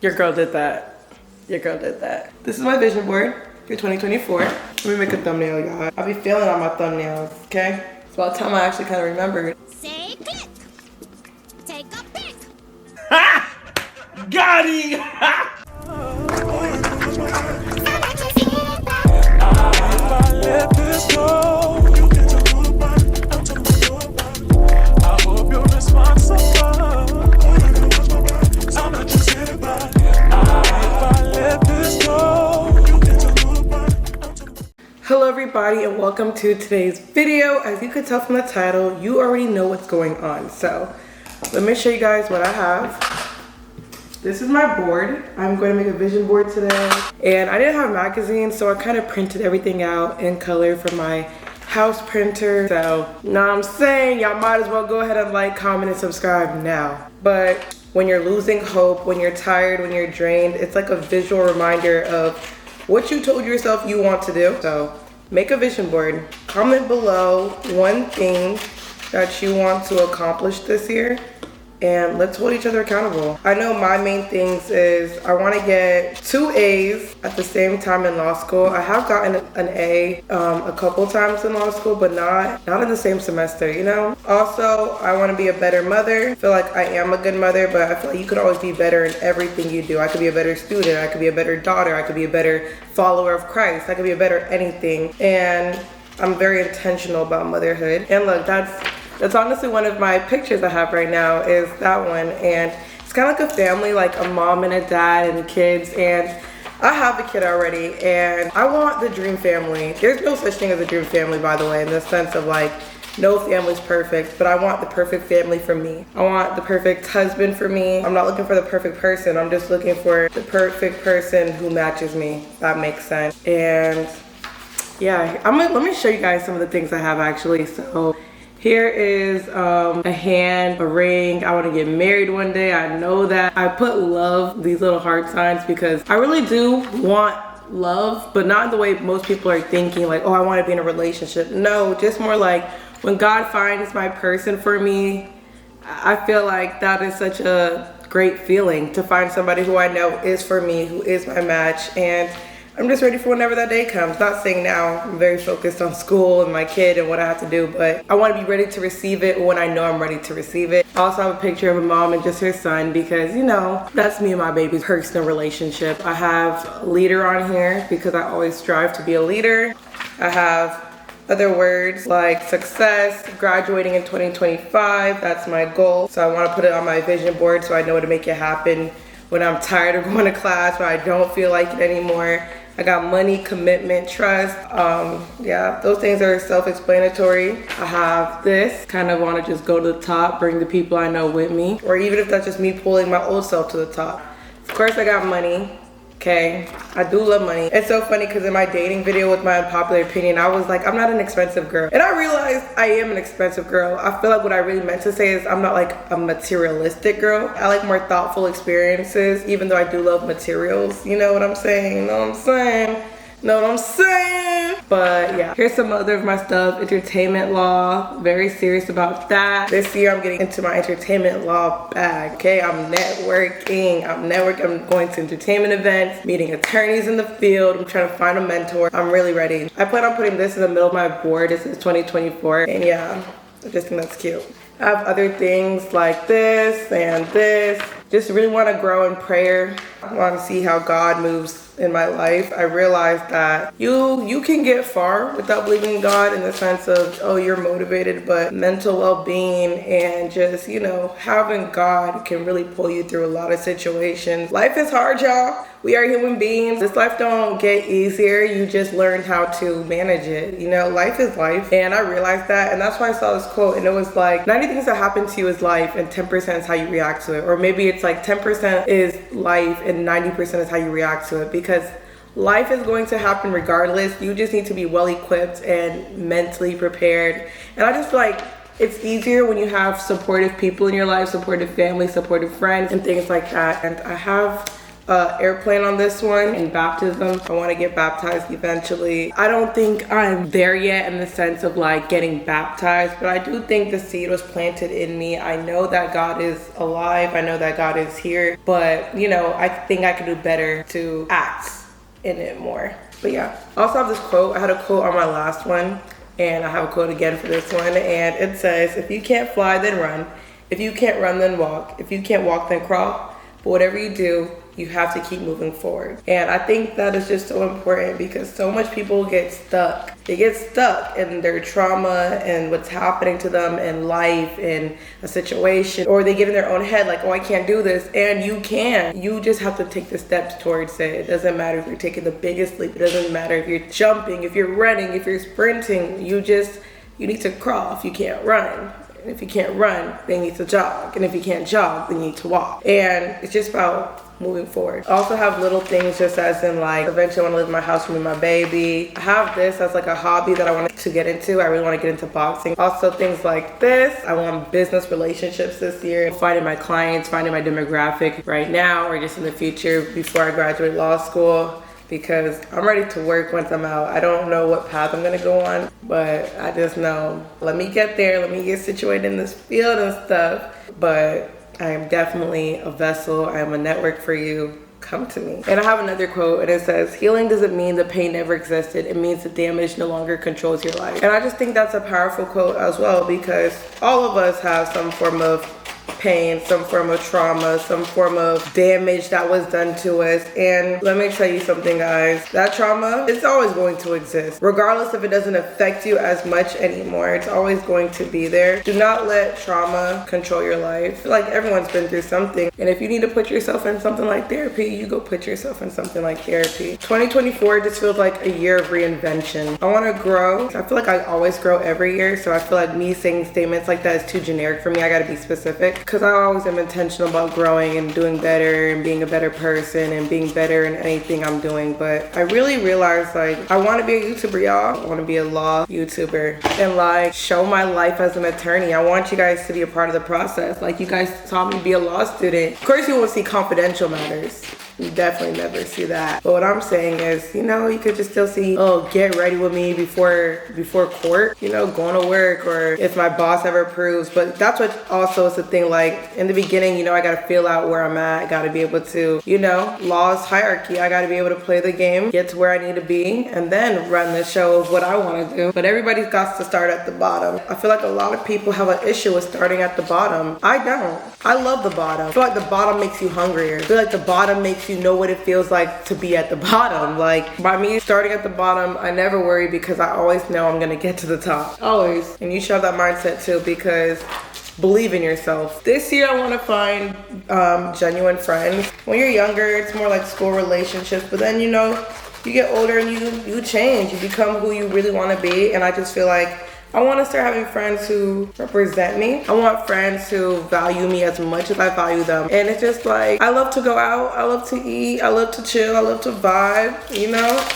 Your girl did that. Your girl did that. This is my vision board for 2024. Let me make a thumbnail, y'all. I'll be failing on my thumbnails, okay? It's about time I actually kind of remembered. Say click. Take a pic. Ha! Got it! Hello everybody and welcome to today's video. As you could tell from the title, you already know what's going on. So let me show you guys what I have. This is my board. I'm going to make a vision board today. And I didn't have magazines, so I kind of printed everything out in color from my house printer. So now I'm saying y'all might as well go ahead and like, comment, and subscribe now. But when you're losing hope, when you're tired, when you're drained, it's like a visual reminder of what you told yourself you want to do. So make a vision board. Comment below one thing that you want to accomplish this year, and let's hold each other accountable. I know my main things is I want to get 2 A's at the same time in law school. I have gotten an A a couple times in law school, but not in the same semester, you know? Also, I want to be a better mother. I feel like I am a good mother, but I feel like you could always be better in everything you do. I could be a better student, I could be a better daughter, I could be a better follower of Christ, I could be a better anything. And I'm very intentional about motherhood. And look, that's honestly one of my pictures I have right now is that one. And it's kind of like a family, like a mom and a dad and kids. And I have a kid already and I want the dream family. There's no such thing as a dream family, by the way, in the sense of like, no family's perfect, but I want the perfect family for me. I want the perfect husband for me. I'm not looking for the perfect person. I'm just looking for the perfect person who matches me. That makes sense. And yeah, let me show you guys some of the things I have actually. So here is a hand, a ring. I want to get married one day. I know that. I put love, these little heart signs, because I really do want love, but not in the way most people are thinking, like, oh, I want to be in a relationship. No, just more like when God finds my person for me, I feel like that is such a great feeling to find somebody who I know is for me, who is my match. And I'm just ready for whenever that day comes. Not saying now, I'm very focused on school and my kid and what I have to do, but I want to be ready to receive it when I know I'm ready to receive it. I also have a picture of a mom and just her son because, you know, that's me and my baby's personal relationship. I have leader on here because I always strive to be a leader. I have other words like success, graduating in 2025, that's my goal. So I want to put it on my vision board so I know to make it happen when I'm tired of going to class, when I don't feel like it anymore. I got money, commitment, trust. Yeah, those things are self-explanatory. I have this, kind of want to just go to the top, bring the people I know with me, or even if that's just me pulling my old self to the top. Of course, I got money. Okay, I do love money. It's so funny because in my dating video with my unpopular opinion, I was like, I'm not an expensive girl. And I realized I am an expensive girl. I feel like what I really meant to say is I'm not like a materialistic girl. I like more thoughtful experiences, even though I do love materials. You know what I'm saying? You know what I'm saying? Know what I'm saying? But yeah, here's some other of my stuff. Entertainment law, very serious about that. This year I'm getting into my entertainment law bag, okay? I'm networking, I'm going to entertainment events, meeting attorneys in the field. I'm trying to find a mentor. I'm really ready. I plan on putting this in the middle of my board. This is 2024, and yeah, I just think that's cute. I have other things like this and this. Just really want to grow in prayer. I want to see how God moves in my life. I realized that you can get far without believing in God, in the sense of, oh, you're motivated, but mental well-being and just, you know, having God can really pull you through a lot of situations. Life is hard, y'all. We are human beings. This life don't get easier. You just learn how to manage it. You know, life is life. And I realized that, and that's why I saw this quote, and it was like, 90 things that happen to you is life, and 10% is how you react to it. Or maybe it's like 10% is life and 90% is how you react to it, because life is going to happen regardless. You just need to be well equipped and mentally prepared. And I just feel like it's easier when you have supportive people in your life, supportive family, supportive friends, and things like that. And I have airplane on this one. In baptism, I want to get baptized eventually. I don't think I'm there yet in the sense of like getting baptized, but I do think the seed was planted in me. I know that God is alive. I know that God is here, but you know, I think I could do better to act in it more. But yeah, I also have this quote. I had a quote on my last one, and I have a quote again for this one, and it says, if you can't fly, then run. If you can't run, then walk. If you can't walk, then crawl. But whatever you do, you have to keep moving forward. And I think that is just so important because so much people get stuck. They get stuck in their trauma and what's happening to them in life, in a situation, or they get in their own head like, oh, I can't do this. And you can. You just have to take the steps towards it. It doesn't matter if you're taking the biggest leap. It doesn't matter if you're jumping, if you're running, if you're sprinting. You need to crawl if you can't run. And if you can't run, then you need to jog. And if you can't jog, then you need to walk. And it's just about moving forward. I also have little things just as in like, eventually I want to live in my house with my baby. I have this as like a hobby that I want to get into. I really want to get into boxing. Also things like this. I want business relationships this year. Finding my clients, finding my demographic right now or just in the future before I graduate law school. Because I'm ready to work once I'm out. I don't know what path I'm gonna go on, but I just know, let me get there, let me get situated in this field and stuff. But I am definitely a vessel, I am a network for you. Come to me. And I have another quote, and it says, healing doesn't mean the pain never existed. It means the damage no longer controls your life. And I just think that's a powerful quote as well, because all of us have some form of pain, some form of trauma, some form of damage that was done to us. And let me tell you something, guys, that trauma is always going to exist. Regardless if it doesn't affect you as much anymore, it's always going to be there. Do not let trauma control your life. I feel like everyone's been through something. And if you need to put yourself in something like therapy, you go put yourself in something like therapy. 2024 just feels like a year of reinvention. I want to grow. I feel like I always grow every year. So I feel like me saying statements like that is too generic for me. I got to be specific. Because I always am intentional about growing and doing better and being a better person and being better in anything I'm doing. But I really realized like I want to be a YouTuber, y'all. I want to be a law YouTuber and like show my life as an attorney. I want you guys to be a part of the process. Like you guys saw me be a law student. Of course you won't see confidential matters. You definitely never see that. But what I'm saying is, you know, you could just still see, oh, get ready with me before court, you know, going to work, or if my boss ever approves. But that's what also is the thing, like in the beginning, you know, I got to feel out where I'm at. I got to be able to, you know, law's hierarchy. I got to be able to play the game, get to where I need to be, and then run the show of what I want to do. But everybody's got to start at the bottom. I feel like a lot of people have an issue with starting at the bottom. I don't. I love the bottom. I feel like the bottom makes you hungrier. I feel like the bottom makes you know what it feels like to be at the bottom. Like by me starting at the bottom, I never worry because I always know I'm gonna get to the top. Always. And you should have that mindset too, because believe in yourself. This year I want to find genuine friends. When you're younger, it's more like school relationships, but then you know, you get older and you change. You become who you really want to be. And I just feel like I want to start having friends who represent me. I want friends who value me as much as I value them. And it's just like, I love to go out, I love to eat, I love to chill, I love to vibe, you know?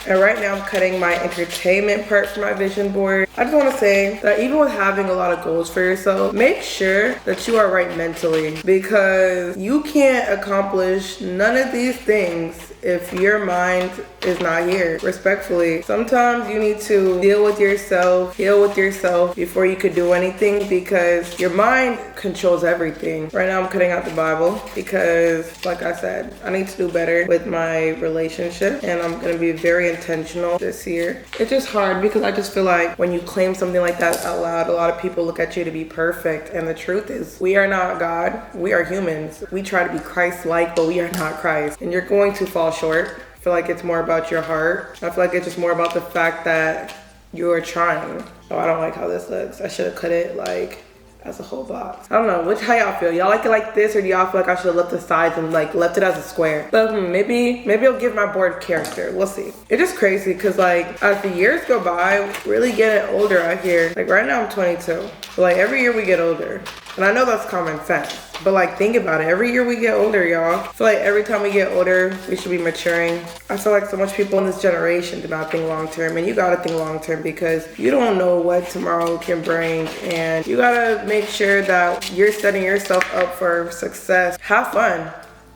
And right now I'm cutting my entertainment part for my vision board. I just want to say that even with having a lot of goals for yourself, make sure that you are right mentally, because you can't accomplish none of these things if your mind is not here. Respectfully, sometimes you need to deal with yourself, heal with yourself before you could do anything, because your mind controls everything. Right now I'm cutting out the Bible because, like I said, I need to do better with my relationship, and I'm gonna be very intentional this year. It's just hard because I just feel like when you claim something like that out loud, a lot of people look at you to be perfect, and the truth is we are not God. We are humans. We try to be Christ-like, but we are not Christ, and you're going to fall short. I feel like it's more about your heart. I feel like it's just more about the fact that you're trying. Oh, I don't like how this looks. I should have cut it like as a whole box. I don't know, how y'all feel? Y'all like it like this, or do y'all feel like I should have left the sides and like left it as a square? But maybe I'll give my board character. We'll see. It's just crazy because like as the years go by, really getting older out here. Like right now I'm 22. But like every year we get older. And I know that's common sense, but like think about it. Every year we get older, y'all. I feel like every time we get older, we should be maturing. I feel like so much people in this generation do not think long term, and you gotta think long term because you don't know what tomorrow can bring, and you gotta make sure that you're setting yourself up for success. Have fun.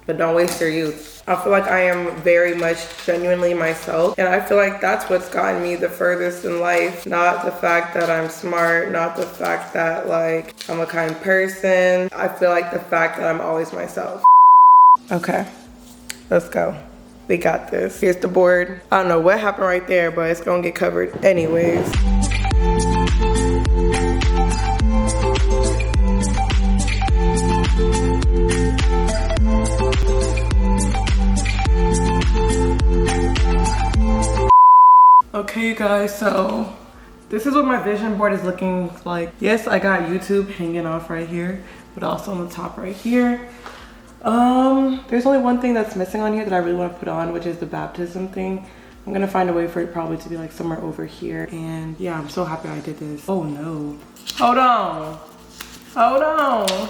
but don't waste your youth. I feel like I am very much genuinely myself, and I feel like that's what's gotten me the furthest in life. Not the fact that I'm smart, not the fact that like I'm a kind person. I feel like the fact that I'm always myself. Okay, let's go. We got this. Here's the board. I don't know what happened right there, but it's gonna get covered anyways. Okay, you guys, so this is what my vision board is looking like. Yes, I got YouTube hanging off right here, but also on the top right here. There's only one thing that's missing on here that I really want to put on, which is the baptism thing. I'm gonna find a way for it probably to be like somewhere over here. And yeah, I'm so happy I did this. Oh no. Hold on. Hold on.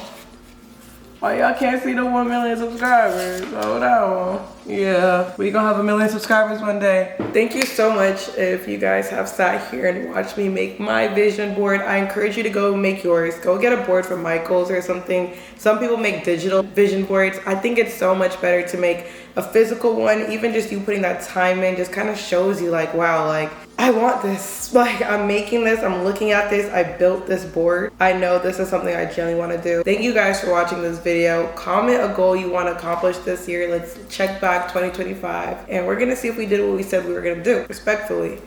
Why y'all can't see the 1 million subscribers? Hold on. Yeah, we gonna have 1 million subscribers one day. Thank you so much if you guys have sat here and watched me make my vision board. I encourage you to go make yours. Go get a board from Michael's or something. Some people make digital vision boards. I think it's so much better to make a physical one. Even just you putting that time in just kind of shows you like, wow, like I want this. Like I'm making this, I'm looking at this, I built this board. I know this is something I genuinely want to do. Thank you guys for watching this video. Comment a goal you want to accomplish this year. Let's check back 2025 and we're gonna see if we did what we said we were gonna do, respectfully.